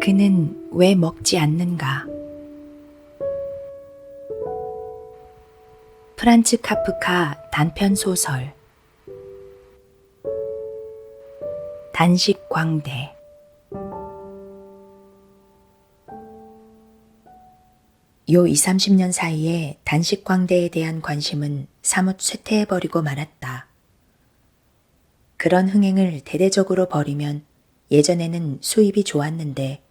그는 왜 먹지 않는가? 프란츠 카프카 단편 소설 단식 광대. 요 20, 30년 사이에 단식 광대에 대한 관심은 사뭇 쇠퇴해버리고 말았다. 그런 흥행을 대대적으로 벌이면 예전에는 수입이 좋았는데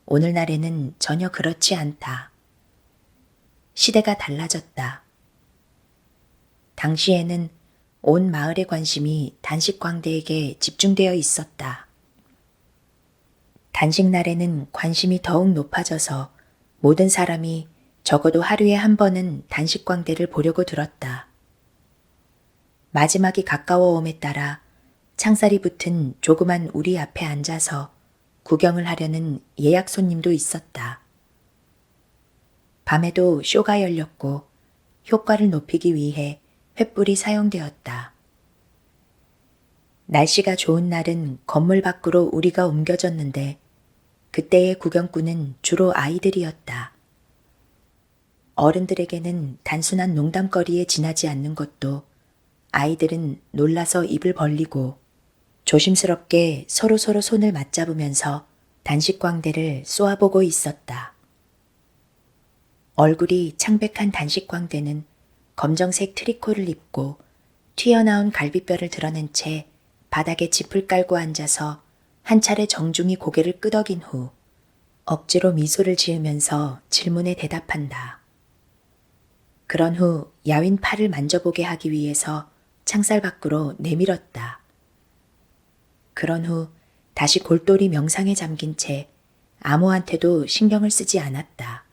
오늘날에는 전혀 그렇지 않다. 시대가 달라졌다. 당시에는 온 마을의 관심이 단식 광대에게 집중되어 있었다. 단식날에는 관심이 더욱 높아져서 모든 사람이 적어도 하루에 한 번은 단식 광대를 보려고 들었다. 마지막이 가까워옴에 따라 창살이 붙은 조그만 우리 앞에 앉아서 구경을 하려는 예약 손님도 있었다. 밤에도 쇼가 열렸고 효과를 높이기 위해 횃불이 사용되었다. 날씨가 좋은 날은 건물 밖으로 우리가 옮겨졌는데 그때의 구경꾼은 주로 아이들이었다. 어른들에게는 단순한 농담거리에 지나지 않는 것도 아이들은 놀라서 입을 벌리고 조심스럽게 서로서로 손을 맞잡으면서 단식광대를 쏘아보고 있었다. 얼굴이 창백한 단식광대는 검정색 트리코를 입고 튀어나온 갈비뼈를 드러낸 채 바닥에 짚을 깔고 앉아서 한 차례 정중히 고개를 끄덕인 후 억지로 미소를 지으면서 질문에 대답한다. 그런 후 야윈 팔을 만져보게 하기 위해서 창살 밖으로 내밀었다. 그런 후 다시 골똘히 명상에 잠긴 채 아무한테도 신경을 쓰지 않았다.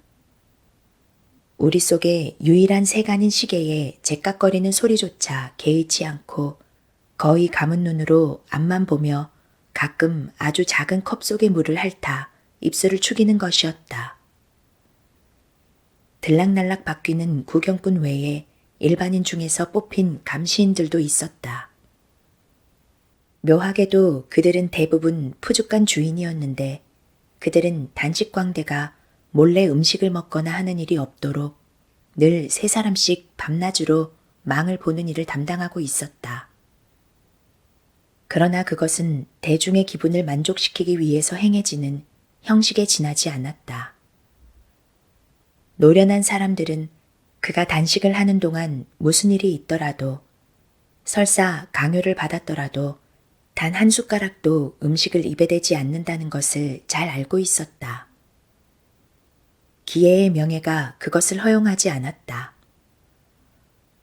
우리 속에 유일한 세간인 시계의 제깍거리는 소리조차 개의치 않고 거의 감은 눈으로 앞만 보며 가끔 아주 작은 컵 속의 물을 핥아 입술을 축이는 것이었다. 들락날락 바뀌는 구경꾼 외에 일반인 중에서 뽑힌 감시인들도 있었다. 묘하게도 그들은 대부분 푸죽한 주인이었는데 그들은 단식광대가 몰래 음식을 먹거나 하는 일이 없도록 늘 세 사람씩 밤낮으로 망을 보는 일을 담당하고 있었다. 그러나 그것은 대중의 기분을 만족시키기 위해서 행해지는 형식에 지나지 않았다. 노련한 사람들은 그가 단식을 하는 동안 무슨 일이 있더라도 설사 강요를 받았더라도 단 한 숟가락도 음식을 입에 대지 않는다는 것을 잘 알고 있었다. 기회의 명예가 그것을 허용하지 않았다.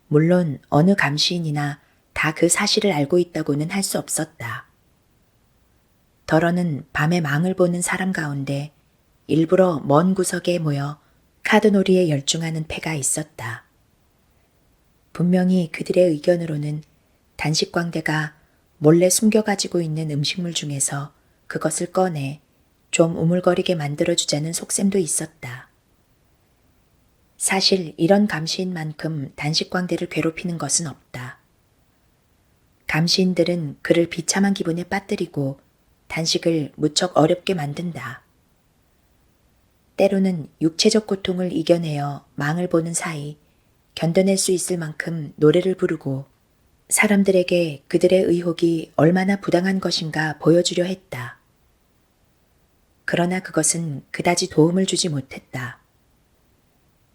물론 어느 감시인이나 다 그 사실을 알고 있다고는 할 수 없었다. 더러는 밤에 망을 보는 사람 가운데 일부러 먼 구석에 모여 카드놀이에 열중하는 패가 있었다. 분명히 그들의 의견으로는 단식광대가 몰래 숨겨가지고 있는 음식물 중에서 그것을 꺼내 좀 우물거리게 만들어주자는 속셈도 있었다. 사실 이런 감시인만큼 단식광대를 괴롭히는 것은 없다. 감시인들은 그를 비참한 기분에 빠뜨리고 단식을 무척 어렵게 만든다. 때로는 육체적 고통을 이겨내어 망을 보는 사이 견뎌낼 수 있을 만큼 노래를 부르고 사람들에게 그들의 의혹이 얼마나 부당한 것인가 보여주려 했다. 그러나 그것은 그다지 도움을 주지 못했다.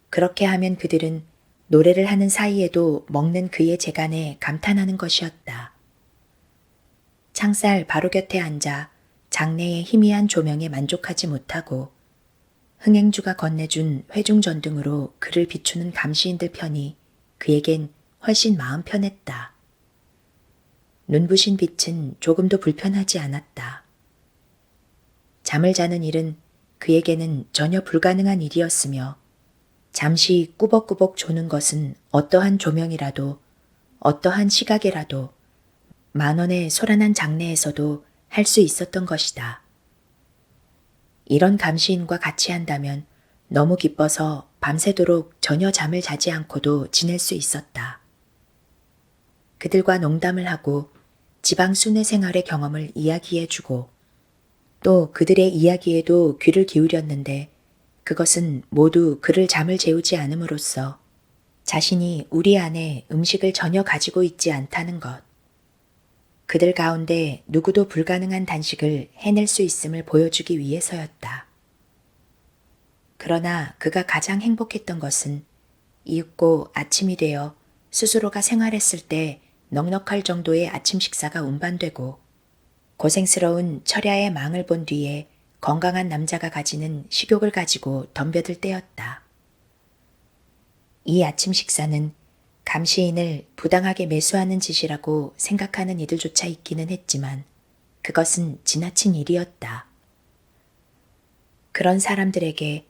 그렇게 하면 그들은 노래를 하는 사이에도 먹는 그의 재간에 감탄하는 것이었다. 창살 바로 곁에 앉아 장내의 희미한 조명에 만족하지 못하고 흥행주가 건네준 회중전등으로 그를 비추는 감시인들 편이 그에겐 훨씬 마음 편했다. 눈부신 빛은 조금도 불편하지 않았다. 잠을 자는 일은 그에게는 전혀 불가능한 일이었으며 잠시 꾸벅꾸벅 조는 것은 어떠한 조명이라도 어떠한 시각이라도 10,000원의 소란한 장내에서도 할 수 있었던 것이다. 이런 감시인과 같이 한다면 너무 기뻐서 밤새도록 전혀 잠을 자지 않고도 지낼 수 있었다. 그들과 농담을 하고 지방 순회 생활의 경험을 이야기해주고 또 그들의 이야기에도 귀를 기울였는데 그것은 모두 그를 잠을 재우지 않음으로써 자신이 우리 안에 음식을 전혀 가지고 있지 않다는 것. 그들 가운데 누구도 불가능한 단식을 해낼 수 있음을 보여주기 위해서였다. 그러나 그가 가장 행복했던 것은 이윽고 아침이 되어 스스로가 생활했을 때 넉넉할 정도의 아침 식사가 운반되고 고생스러운 철야의 망을 본 뒤에 건강한 남자가 가지는 식욕을 가지고 덤벼들 때였다. 이 아침 식사는 감시인을 부당하게 매수하는 짓이라고 생각하는 이들조차 있기는 했지만 그것은 지나친 일이었다. 그런 사람들에게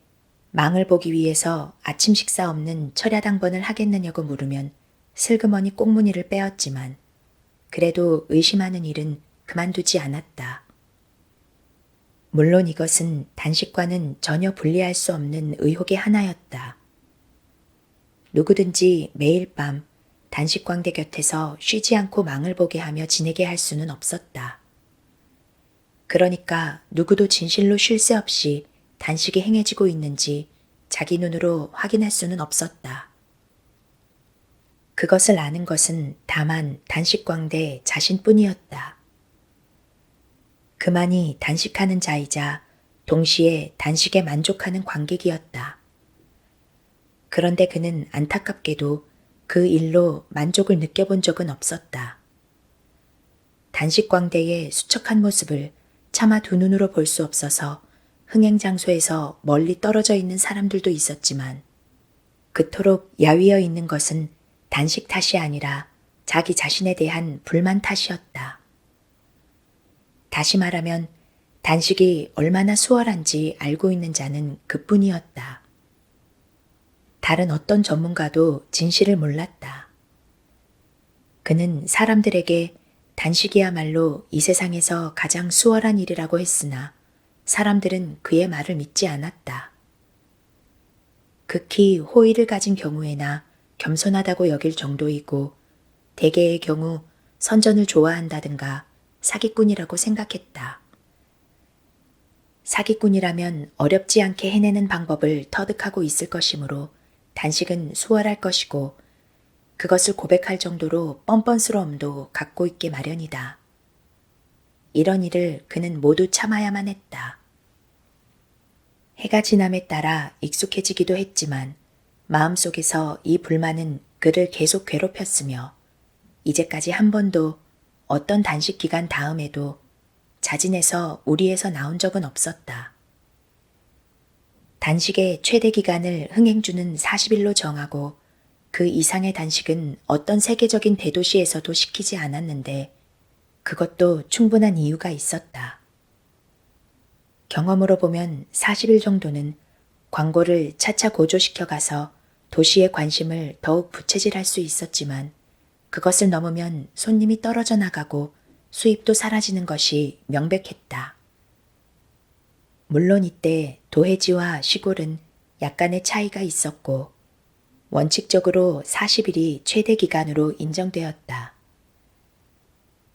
망을 보기 위해서 아침 식사 없는 철야당번을 하겠느냐고 물으면 슬그머니 꽁무니를 빼었지만 그래도 의심하는 일은 그만두지 않았다. 물론 이것은 단식과는 전혀 분리할 수 없는 의혹의 하나였다. 누구든지 매일 밤 단식광대 곁에서 쉬지 않고 망을 보게 하며 지내게 할 수는 없었다. 그러니까 누구도 진실로 쉴 새 없이 단식이 행해지고 있는지 자기 눈으로 확인할 수는 없었다. 그것을 아는 것은 다만 단식광대 자신뿐이었다. 그만이 단식하는 자이자 동시에 단식에 만족하는 관객이었다. 그런데 그는 안타깝게도 그 일로 만족을 느껴본 적은 없었다. 단식광대의 수척한 모습을 차마 두 눈으로 볼 수 없어서 흥행장소에서 멀리 떨어져 있는 사람들도 있었지만 그토록 야위어 있는 것은 단식 탓이 아니라 자기 자신에 대한 불만 탓이었다. 다시 말하면 단식이 얼마나 수월한지 알고 있는 자는 그뿐이었다. 다른 어떤 전문가도 진실을 몰랐다. 그는 사람들에게 단식이야말로 이 세상에서 가장 수월한 일이라고 했으나 사람들은 그의 말을 믿지 않았다. 극히 호의를 가진 경우에나 겸손하다고 여길 정도이고 대개의 경우 선전을 좋아한다든가 사기꾼이라고 생각했다. 사기꾼이라면 어렵지 않게 해내는 방법을 터득하고 있을 것이므로 단식은 수월할 것이고 그것을 고백할 정도로 뻔뻔스러움도 갖고 있게 마련이다. 이런 일을 그는 모두 참아야만 했다. 해가 지남에 따라 익숙해지기도 했지만 마음속에서 이 불만은 그를 계속 괴롭혔으며 이제까지 한 번도 어떤 단식 기간 다음에도 자진해서 우리에서 나온 적은 없었다. 단식의 최대 기간을 흥행주는 40일로 정하고 그 이상의 단식은 어떤 세계적인 대도시에서도 시키지 않았는데 그것도 충분한 이유가 있었다. 경험으로 보면 40일 정도는 광고를 차차 고조시켜 가서 도시의 관심을 더욱 부채질할 수 있었지만 그것을 넘으면 손님이 떨어져 나가고 수입도 사라지는 것이 명백했다. 물론 이때 도해지와 시골은 약간의 차이가 있었고 원칙적으로 40일이 최대 기간으로 인정되었다.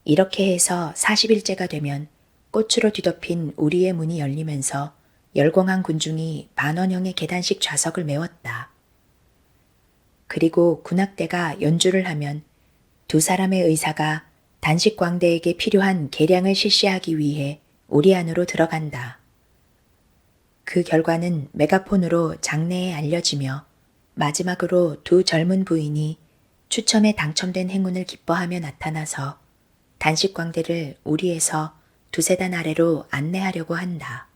이렇게 해서 40일째가 되면 꽃으로 뒤덮인 우리의 문이 열리면서 열광한 군중이 반원형의 계단식 좌석을 메웠다. 그리고 군악대가 연주를 하면 두 사람의 의사가 단식 광대에게 필요한 계량을 실시하기 위해 우리 안으로 들어간다. 그 결과는 메가폰으로 장내에 알려지며 마지막으로 두 젊은 부인이 추첨에 당첨된 행운을 기뻐하며 나타나서 단식 광대를 우리에서 두세 단 아래로 안내하려고 한다.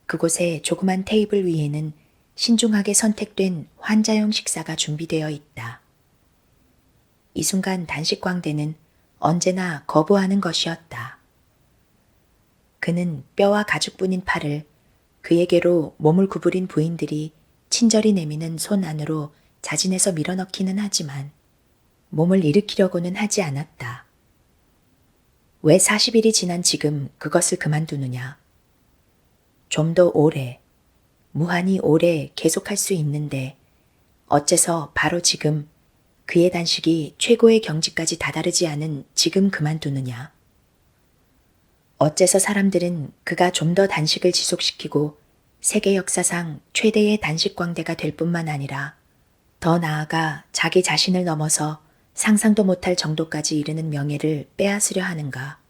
그곳에 조그만 테이블 위에는 신중하게 선택된 환자용 식사가 준비되어 있다. 이 순간 단식 광대는 언제나 거부하는 것이었다. 그는 뼈와 가죽뿐인 팔을 그에게로 몸을 구부린 부인들이 친절히 내미는 손 안으로 자진해서 밀어넣기는 하지만 몸을 일으키려고는 하지 않았다. 왜 40일이 지난 지금 그것을 그만두느냐? 좀 더 오래, 무한히 오래 계속할 수 있는데 어째서 바로 지금 그의 단식이 최고의 경지까지 다다르지 않은 지금 그만두느냐? 어째서 사람들은 그가 좀 더 단식을 지속시키고 세계 역사상 최대의 단식 광대가 될 뿐만 아니라 더 나아가 자기 자신을 넘어서 상상도 못할 정도까지 이르는 명예를 빼앗으려 하는가?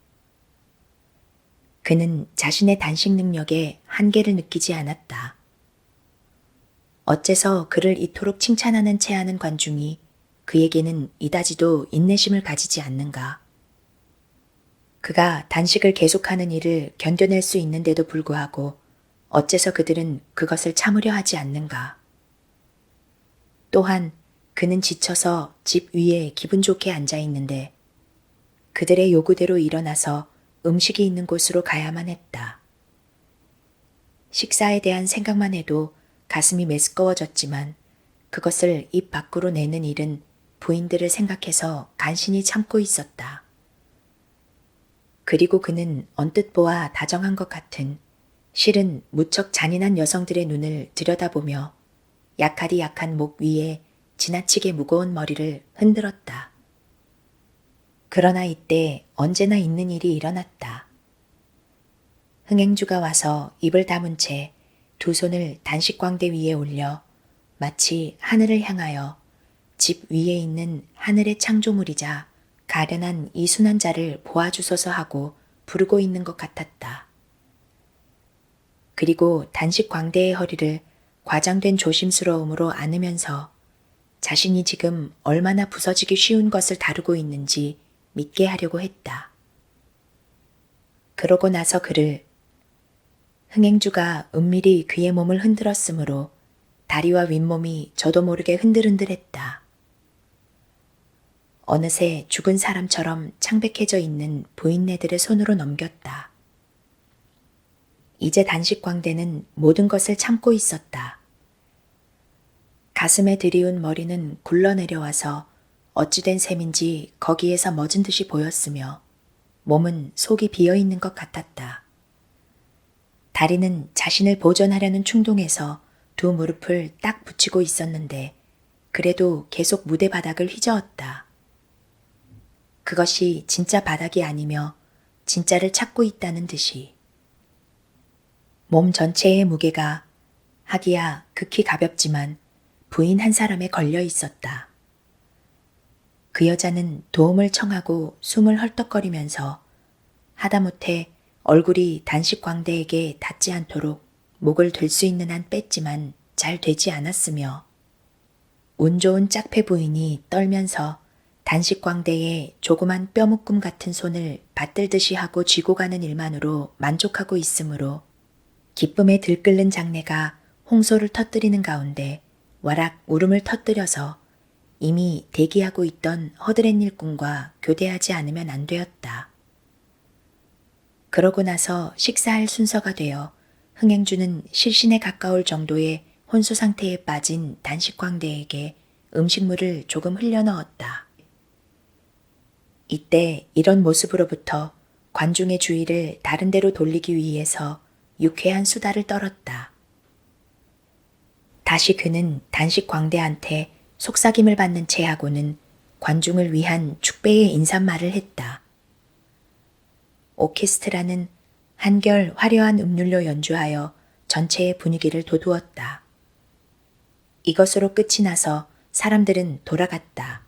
그는 자신의 단식 능력에 한계를 느끼지 않았다. 어째서 그를 이토록 칭찬하는 체하는 관중이 그에게는 이다지도 인내심을 가지지 않는가? 그가 단식을 계속하는 일을 견뎌낼 수 있는데도 불구하고 어째서 그들은 그것을 참으려 하지 않는가? 또한 그는 지쳐서 집 위에 기분 좋게 앉아 있는데 그들의 요구대로 일어나서 음식이 있는 곳으로 가야만 했다. 식사에 대한 생각만 해도 가슴이 메스꺼워졌지만 그것을 입 밖으로 내는 일은 부인들을 생각해서 간신히 참고 있었다. 그리고 그는 언뜻 보아 다정한 것 같은 실은 무척 잔인한 여성들의 눈을 들여다보며 약하디 약한 목 위에 지나치게 무거운 머리를 흔들었다. 그러나 이때 언제나 있는 일이 일어났다. 흥행주가 와서 입을 다문 채 두 손을 단식광대 위에 올려 마치 하늘을 향하여 집 위에 있는 하늘의 창조물이자 가련한 이 순한 자를 보아주소서 하고 부르고 있는 것 같았다. 그리고 단식광대의 허리를 과장된 조심스러움으로 안으면서 자신이 지금 얼마나 부서지기 쉬운 것을 다루고 있는지 믿게 하려고 했다. 그러고 나서 흥행주가 은밀히 그의 몸을 흔들었으므로 다리와 윗몸이 저도 모르게 흔들흔들했다. 어느새 죽은 사람처럼 창백해져 있는 부인네들의 손으로 넘겼다. 이제 단식광대는 모든 것을 참고 있었다. 가슴에 들이운 머리는 굴러내려와서 어찌된 셈인지 거기에서 멎은 듯이 보였으며 몸은 속이 비어있는 것 같았다. 다리는 자신을 보존하려는 충동에서 두 무릎을 딱 붙이고 있었는데 그래도 계속 무대 바닥을 휘저었다. 그것이 진짜 바닥이 아니며 진짜를 찾고 있다는 듯이. 몸 전체의 무게가 하기야 극히 가볍지만 부인 한 사람에 걸려 있었다. 그 여자는 도움을 청하고 숨을 헐떡거리면서 하다못해 얼굴이 단식광대에게 닿지 않도록 목을 들 수 있는 한 뺐지만 잘 되지 않았으며 운 좋은 짝패 부인이 떨면서 단식광대의 조그만 뼈묶음 같은 손을 받들듯이 하고 쥐고 가는 일만으로 만족하고 있으므로 기쁨에 들끓는 장내가 홍소를 터뜨리는 가운데 와락 울음을 터뜨려서 이미 대기하고 있던 허드렛 일꾼과 교대하지 않으면 안 되었다. 그러고 나서 식사할 순서가 되어 흥행주는 실신에 가까울 정도의 혼수 상태에 빠진 단식광대에게 음식물을 조금 흘려넣었다. 이때 이런 모습으로부터 관중의 주의를 다른 데로 돌리기 위해서 유쾌한 수다를 떨었다. 다시 그는 단식광대한테 속삭임을 받는 체하고는 관중을 위한 축배의 인사말을 했다. 오케스트라는 한결 화려한 음률로 연주하여 전체의 분위기를 돋우었다. 이것으로 끝이 나서 사람들은 돌아갔다.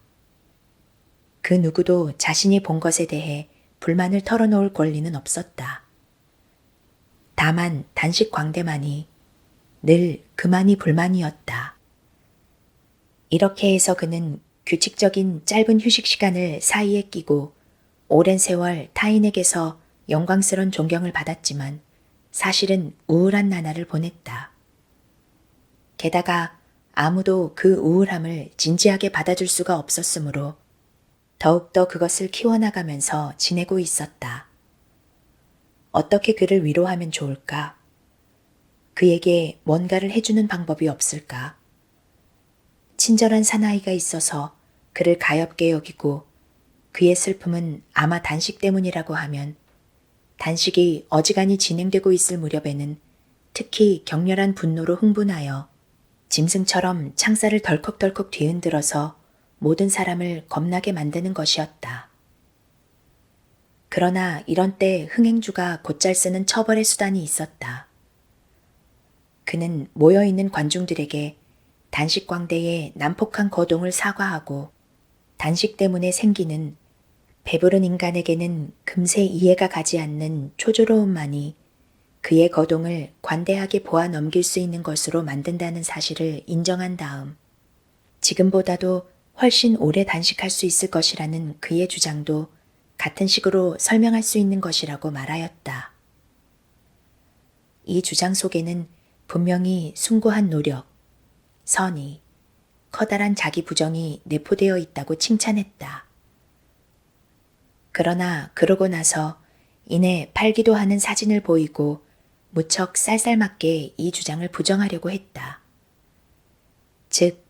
그 누구도 자신이 본 것에 대해 불만을 털어놓을 권리는 없었다. 다만 단식광대만이 늘 그만이 불만이었다. 이렇게 해서 그는 규칙적인 짧은 휴식 시간을 사이에 끼고 오랜 세월 타인에게서 영광스런 존경을 받았지만 사실은 우울한 나날을 보냈다. 게다가 아무도 그 우울함을 진지하게 받아줄 수가 없었으므로 더욱더 그것을 키워나가면서 지내고 있었다. 어떻게 그를 위로하면 좋을까? 그에게 뭔가를 해주는 방법이 없을까? 친절한 사나이가 있어서 그를 가엾게 여기고 그의 슬픔은 아마 단식 때문이라고 하면 단식이 어지간히 진행되고 있을 무렵에는 특히 격렬한 분노로 흥분하여 짐승처럼 창살을 덜컥덜컥 뒤흔들어서 모든 사람을 겁나게 만드는 것이었다. 그러나 이런 때 흥행주가 곧잘 쓰는 처벌의 수단이 있었다. 그는 모여있는 관중들에게 단식광대의 난폭한 거동을 사과하고 단식 때문에 생기는 배부른 인간에게는 금세 이해가 가지 않는 초조로움만이 그의 거동을 관대하게 보아 넘길 수 있는 것으로 만든다는 사실을 인정한 다음 지금보다도 훨씬 오래 단식할 수 있을 것이라는 그의 주장도 같은 식으로 설명할 수 있는 것이라고 말하였다. 이 주장 속에는 분명히 숭고한 노력, 선의, 커다란 자기 부정이 내포되어 있다고 칭찬했다. 그러나 그러고 나서 이내 팔기도 하는 사진을 보이고 무척 쌀쌀맞게 이 주장을 부정하려고 했다. 즉,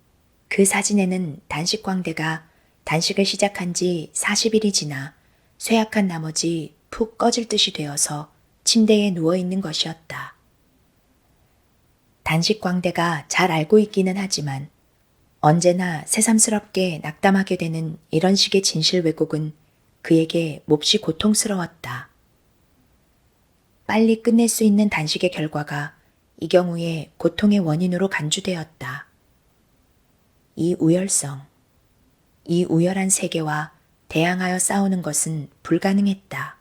그 사진에는 단식광대가 단식을 시작한 지 40일이 지나 쇠약한 나머지 푹 꺼질 듯이 되어서 침대에 누워있는 것이었다. 단식광대가 잘 알고 있기는 하지만 언제나 새삼스럽게 낙담하게 되는 이런 식의 진실 왜곡은 그에게 몹시 고통스러웠다. 빨리 끝낼 수 있는 단식의 결과가 이 경우에 고통의 원인으로 간주되었다. 이 우열성, 이 우열한 세계와 대항하여 싸우는 것은 불가능했다.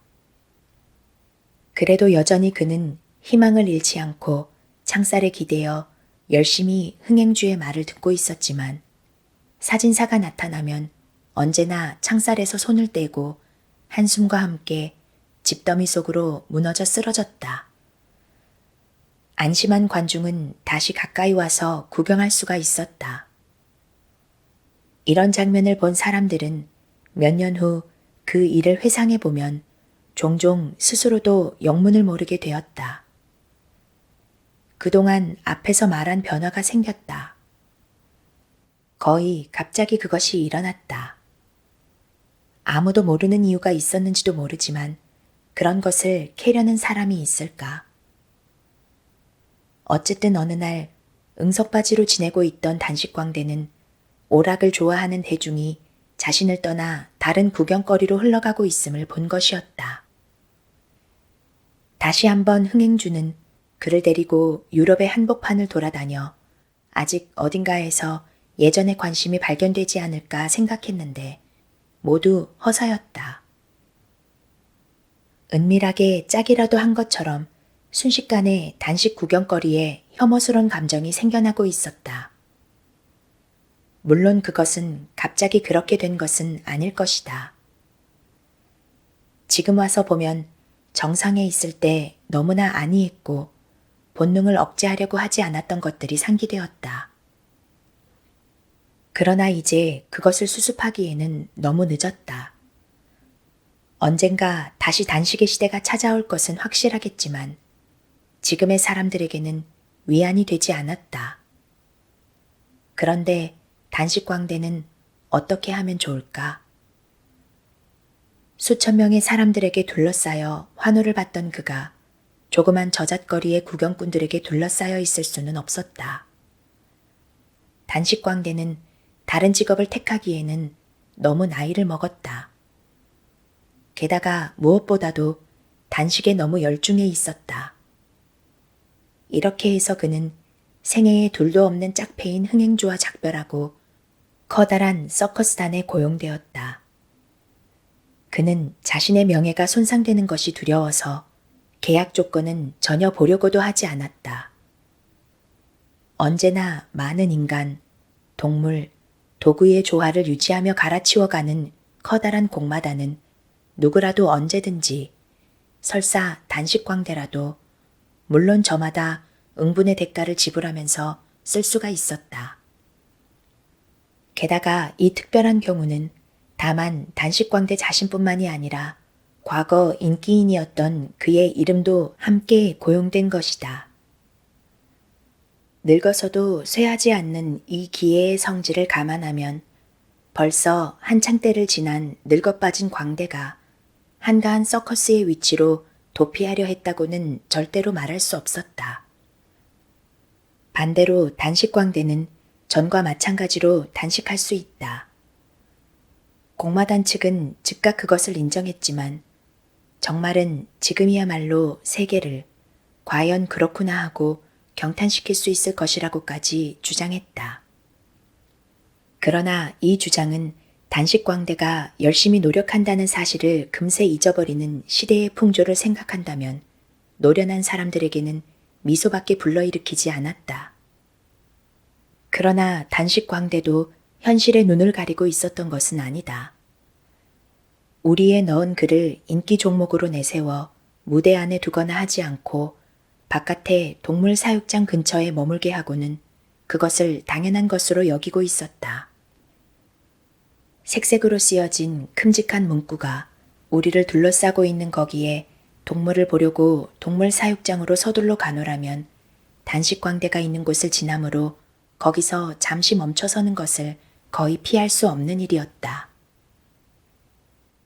그래도 여전히 그는 희망을 잃지 않고 창살에 기대어 열심히 흥행주의 말을 듣고 있었지만 사진사가 나타나면 언제나 창살에서 손을 떼고 한숨과 함께 집더미 속으로 무너져 쓰러졌다. 안심한 관중은 다시 가까이 와서 구경할 수가 있었다. 이런 장면을 본 사람들은 몇 년 후 그 일을 회상해 보면 종종 스스로도 영문을 모르게 되었다. 그동안 앞에서 말한 변화가 생겼다. 거의 갑자기 그것이 일어났다. 아무도 모르는 이유가 있었는지도 모르지만 그런 것을 캐려는 사람이 있을까? 어쨌든 어느 날 응석바지로 지내고 있던 단식광대는 오락을 좋아하는 대중이 자신을 떠나 다른 구경거리로 흘러가고 있음을 본 것이었다. 다시 한번 흥행주는 그를 데리고 유럽의 한복판을 돌아다녀 아직 어딘가에서 예전의 관심이 발견되지 않을까 생각했는데 모두 허사였다. 은밀하게 짝이라도 한 것처럼 순식간에 단식 구경거리에 혐오스러운 감정이 생겨나고 있었다. 물론 그것은 갑자기 그렇게 된 것은 아닐 것이다. 지금 와서 보면 정상에 있을 때 너무나 안이했고 본능을 억제하려고 하지 않았던 것들이 상기되었다. 그러나 이제 그것을 수습하기에는 너무 늦었다. 언젠가 다시 단식의 시대가 찾아올 것은 확실하겠지만 지금의 사람들에게는 위안이 되지 않았다. 그런데 단식광대는 어떻게 하면 좋을까? 수천 명의 사람들에게 둘러싸여 환호를 받던 그가 조그만 저잣거리의 구경꾼들에게 둘러싸여 있을 수는 없었다. 단식광대는 다른 직업을 택하기에는 너무 나이를 먹었다. 게다가 무엇보다도 단식에 너무 열중해 있었다. 이렇게 해서 그는 생애에 둘도 없는 짝패인 흥행주와 작별하고 커다란 서커스단에 고용되었다. 그는 자신의 명예가 손상되는 것이 두려워서 계약 조건은 전혀 보려고도 하지 않았다. 언제나 많은 인간, 동물, 도구의 조화를 유지하며 갈아치워가는 커다란 공마다는 누구라도 언제든지 설사 단식광대라도 물론 저마다 응분의 대가를 지불하면서 쓸 수가 있었다. 게다가 이 특별한 경우는 다만 단식광대 자신뿐만이 아니라 과거 인기인이었던 그의 이름도 함께 고용된 것이다. 늙어서도 쇠하지 않는 이 기회의 성질을 감안하면 벌써 한창 때를 지난 늙어빠진 광대가 한가한 서커스의 위치로 도피하려 했다고는 절대로 말할 수 없었다. 반대로 단식광대는 전과 마찬가지로 단식할 수 있다. 공마단 측은 즉각 그것을 인정했지만 정말은 지금이야말로 세계를 과연 그렇구나 하고 경탄시킬 수 있을 것이라고까지 주장했다. 그러나 이 주장은 단식광대가 열심히 노력한다는 사실을 금세 잊어버리는 시대의 풍조를 생각한다면 노련한 사람들에게는 미소밖에 불러일으키지 않았다. 그러나 단식광대도 현실에 눈을 가리고 있었던 것은 아니다. 우리에 넣은 그를 인기 종목으로 내세워 무대 안에 두거나 하지 않고 바깥에 동물 사육장 근처에 머물게 하고는 그것을 당연한 것으로 여기고 있었다. 색색으로 쓰여진 큼직한 문구가 우리를 둘러싸고 있는 거기에 동물을 보려고 동물 사육장으로 서둘러 가노라면 단식광대가 있는 곳을 지나므로 거기서 잠시 멈춰서는 것을 거의 피할 수 없는 일이었다.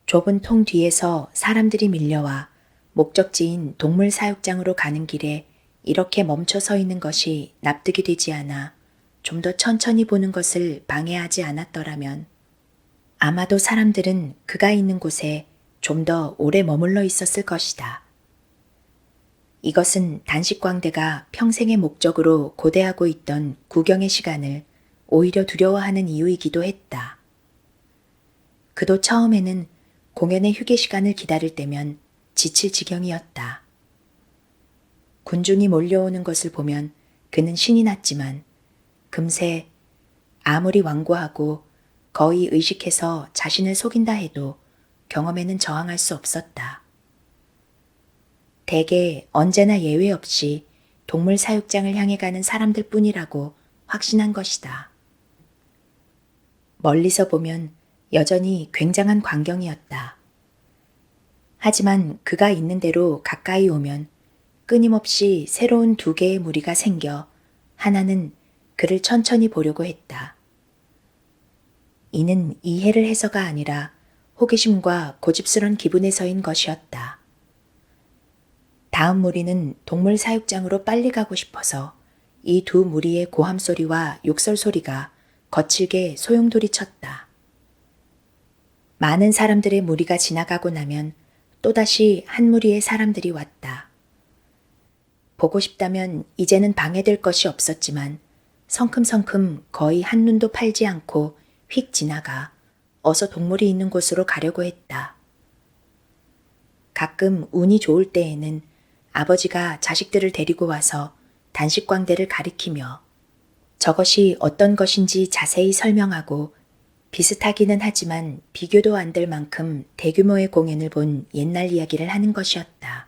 좁은 통 뒤에서 사람들이 밀려와 목적지인 동물 사육장으로 가는 길에 이렇게 멈춰 서 있는 것이 납득이 되지 않아 좀 더 천천히 보는 것을 방해하지 않았더라면 아마도 사람들은 그가 있는 곳에 좀 더 오래 머물러 있었을 것이다. 이것은 단식광대가 평생의 목적으로 고대하고 있던 구경의 시간을 오히려 두려워하는 이유이기도 했다. 그도 처음에는 공연의 휴게 시간을 기다릴 때면 지칠 지경이었다. 군중이 몰려오는 것을 보면 그는 신이 났지만 금세 아무리 완고하고 거의 의식해서 자신을 속인다 해도 경험에는 저항할 수 없었다. 대개 언제나 예외 없이 동물 사육장을 향해 가는 사람들 뿐이라고 확신한 것이다. 멀리서 보면 여전히 굉장한 광경이었다. 하지만 그가 있는 대로 가까이 오면 끊임없이 새로운 두 개의 무리가 생겨 하나는 그를 천천히 보려고 했다. 이는 이해를 해서가 아니라 호기심과 고집스런 기분에서인 것이었다. 다음 무리는 동물 사육장으로 빨리 가고 싶어서 이 두 무리의 고함 소리와 욕설 소리가 거칠게 소용돌이쳤다. 많은 사람들의 무리가 지나가고 나면 또다시 한 무리의 사람들이 왔다. 보고 싶다면 이제는 방해될 것이 없었지만 성큼성큼 거의 한눈도 팔지 않고 휙 지나가 어서 동물이 있는 곳으로 가려고 했다. 가끔 운이 좋을 때에는 아버지가 자식들을 데리고 와서 단식광대를 가리키며 저것이 어떤 것인지 자세히 설명하고 비슷하기는 하지만 비교도 안 될 만큼 대규모의 공연을 본 옛날 이야기를 하는 것이었다.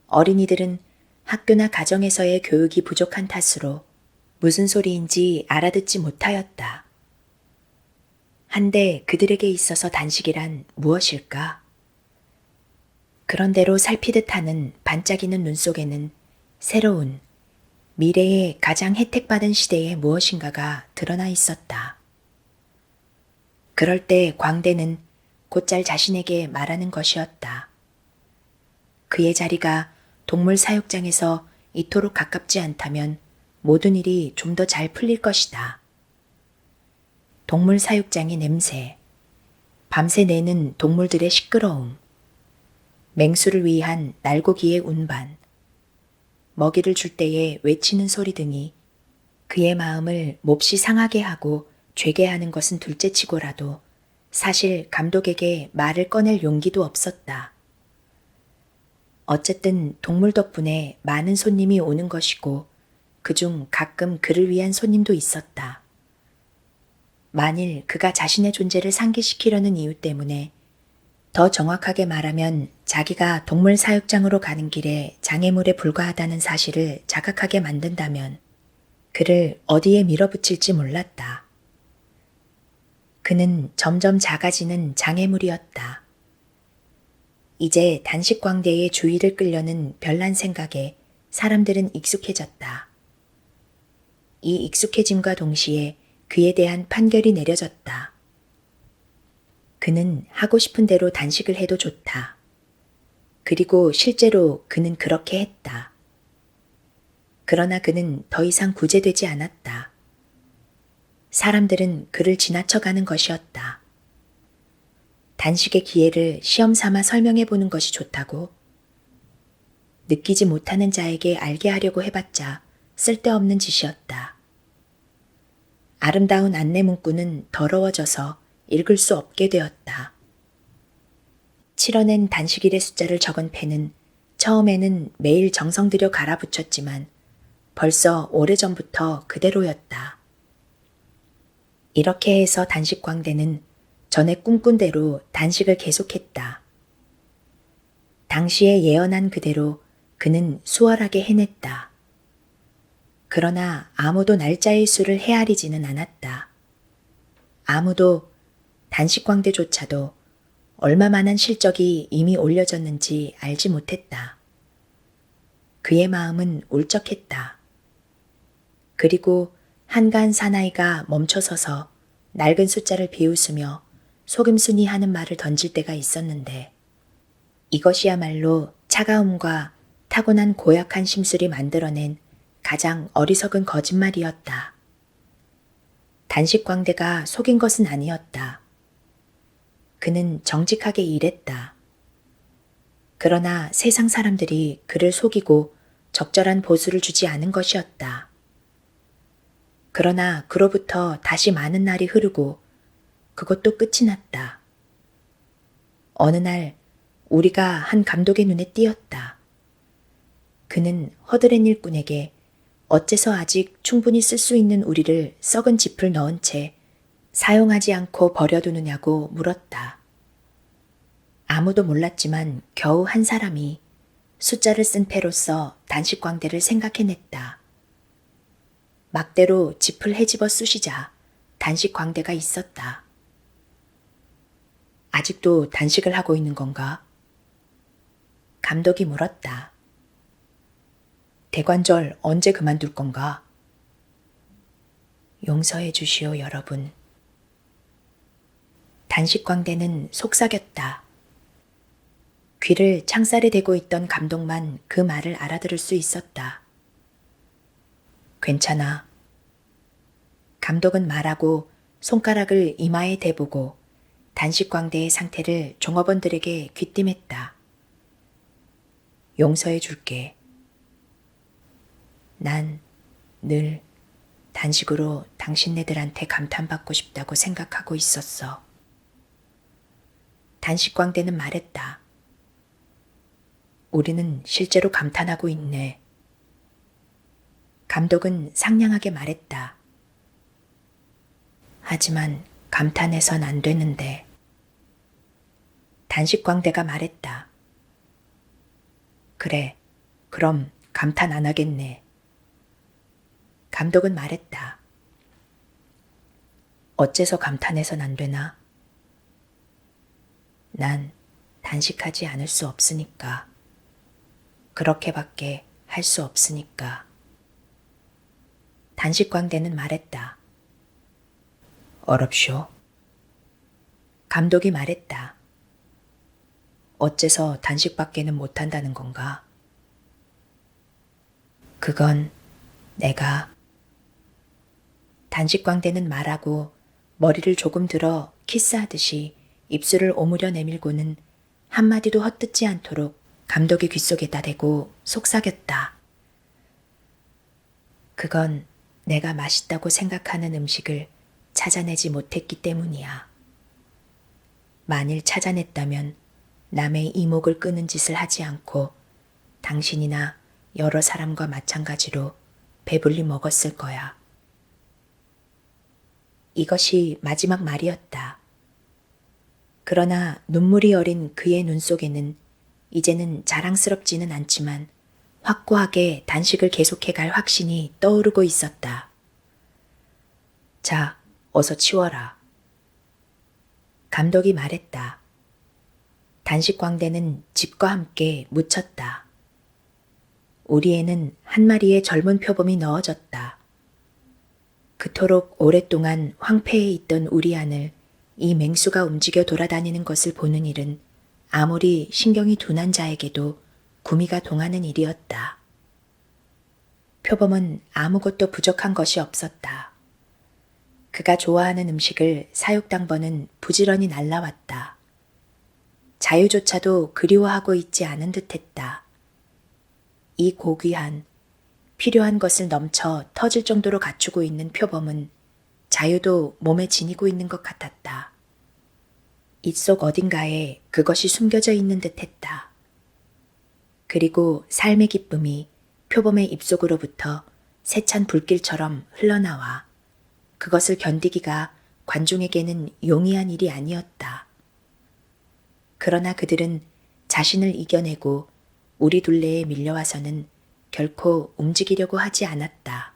어린이들은 학교나 가정에서의 교육이 부족한 탓으로 무슨 소리인지 알아듣지 못하였다. 한데 그들에게 있어서 단식이란 무엇일까? 그런대로 살피듯 하는 반짝이는 눈 속에는 새로운 미래의 가장 혜택받은 시대의 무엇인가가 드러나 있었다. 그럴 때 광대는 곧잘 자신에게 말하는 것이었다. 그의 자리가 동물 사육장에서 이토록 가깝지 않다면 모든 일이 좀 더 잘 풀릴 것이다. 동물 사육장의 냄새, 밤새 내는 동물들의 시끄러움, 맹수를 위한 날고기의 운반, 먹이를 줄 때에 외치는 소리 등이 그의 마음을 몹시 상하게 하고 죄게 하는 것은 둘째치고라도 사실 감독에게 말을 꺼낼 용기도 없었다. 어쨌든 동물 덕분에 많은 손님이 오는 것이고 그중 가끔 그를 위한 손님도 있었다. 만일 그가 자신의 존재를 상기시키려는 이유 때문에 더 정확하게 말하면 자기가 동물 사육장으로 가는 길에 장애물에 불과하다는 사실을 자각하게 만든다면 그를 어디에 밀어붙일지 몰랐다. 그는 점점 작아지는 장애물이었다. 이제 단식광대의 주의를 끌려는 별난 생각에 사람들은 익숙해졌다. 이 익숙해짐과 동시에 그에 대한 판결이 내려졌다. 그는 하고 싶은 대로 단식을 해도 좋다. 그리고 실제로 그는 그렇게 했다. 그러나 그는 더 이상 구제되지 않았다. 사람들은 그를 지나쳐가는 것이었다. 단식의 기회를 시험 삼아 설명해 보는 것이 좋다고? 느끼지 못하는 자에게 알게 하려고 해봤자 쓸데없는 짓이었다. 아름다운 안내 문구는 더러워져서 읽을 수 없게 되었다. 칠해낸 단식일의 숫자를 적은 펜은 처음에는 매일 정성 들여 갈아붙였지만 벌써 오래전부터 그대로였다. 이렇게 해서 단식광대는 전에 꿈꾼 대로 단식을 계속했다. 당시에 예언한 그대로 그는 수월하게 해냈다. 그러나 아무도 날짜의 수를 헤아리지는 않았다. 아무도 단식광대조차도 얼마만한 실적이 이미 올려졌는지 알지 못했다. 그의 마음은 울적했다. 그리고 한가한 사나이가 멈춰서서 낡은 숫자를 비웃으며 속임수니 하는 말을 던질 때가 있었는데 이것이야말로 차가움과 타고난 고약한 심술이 만들어낸 가장 어리석은 거짓말이었다. 단식광대가 속인 것은 아니었다. 그는 정직하게 일했다. 그러나 세상 사람들이 그를 속이고 적절한 보수를 주지 않은 것이었다. 그러나 그로부터 다시 많은 날이 흐르고 그것도 끝이 났다. 어느 날 우리가 한 감독의 눈에 띄었다. 그는 허드렛 일꾼에게 어째서 아직 충분히 쓸 수 있는 우리를 썩은 짚을 넣은 채 사용하지 않고 버려두느냐고 물었다. 아무도 몰랐지만 겨우 한 사람이 숫자를 쓴 패로서 단식광대를 생각해냈다. 막대로 짚을 헤집어 쑤시자 단식광대가 있었다. 아직도 단식을 하고 있는 건가? 감독이 물었다. 대관절 언제 그만둘 건가? 용서해 주시오, 여러분. 단식광대는 속삭였다. 귀를 창살에 대고 있던 감독만 그 말을 알아들을 수 있었다. 괜찮아. 감독은 말하고 손가락을 이마에 대보고 단식광대의 상태를 종업원들에게 귀띔했다. 용서해 줄게. 난 늘 단식으로 당신네들한테 감탄받고 싶다고 생각하고 있었어. 단식광대는 말했다. 우리는 실제로 감탄하고 있네. 감독은 상냥하게 말했다. 하지만 감탄해선 안 되는데. 단식광대가 말했다. 그래, 그럼 감탄 안 하겠네. 감독은 말했다. 어째서 감탄해선 안 되나? 난 단식하지 않을 수 없으니까. 그렇게밖에 할 수 없으니까. 단식광대는 말했다. 어렵쇼? 감독이 말했다. 어째서 단식밖에는 못한다는 건가? 그건 내가. 단식광대는 말하고 머리를 조금 들어 키스하듯이 입술을 오므려 내밀고는 한마디도 헛듣지 않도록 감독의 귓속에다 대고 속삭였다. 그건 내가 맛있다고 생각하는 음식을 찾아내지 못했기 때문이야. 만일 찾아냈다면 남의 이목을 끄는 짓을 하지 않고 당신이나 여러 사람과 마찬가지로 배불리 먹었을 거야. 이것이 마지막 말이었다. 그러나 눈물이 어린 그의 눈 속에는 이제는 자랑스럽지는 않지만 확고하게 단식을 계속해갈 확신이 떠오르고 있었다. 자, 어서 치워라. 감독이 말했다. 단식광대는 집과 함께 묻혔다. 우리 애는 한 마리의 젊은 표범이 넣어졌다. 그토록 오랫동안 황폐해 있던 우리 안을 이 맹수가 움직여 돌아다니는 것을 보는 일은 아무리 신경이 둔한 자에게도 구미가 동하는 일이었다. 표범은 아무것도 부족한 것이 없었다. 그가 좋아하는 음식을 사육당번은 부지런히 날라왔다. 자유조차도 그리워하고 있지 않은 듯했다. 이 고귀한, 필요한 것을 넘쳐 터질 정도로 갖추고 있는 표범은 자유도 몸에 지니고 있는 것 같았다. 입속 어딘가에 그것이 숨겨져 있는 듯했다. 그리고 삶의 기쁨이 표범의 입속으로부터 세찬 불길처럼 흘러나와 그것을 견디기가 관중에게는 용이한 일이 아니었다. 그러나 그들은 자신을 이겨내고 우리 둘레에 밀려와서는 결코 움직이려고 하지 않았다.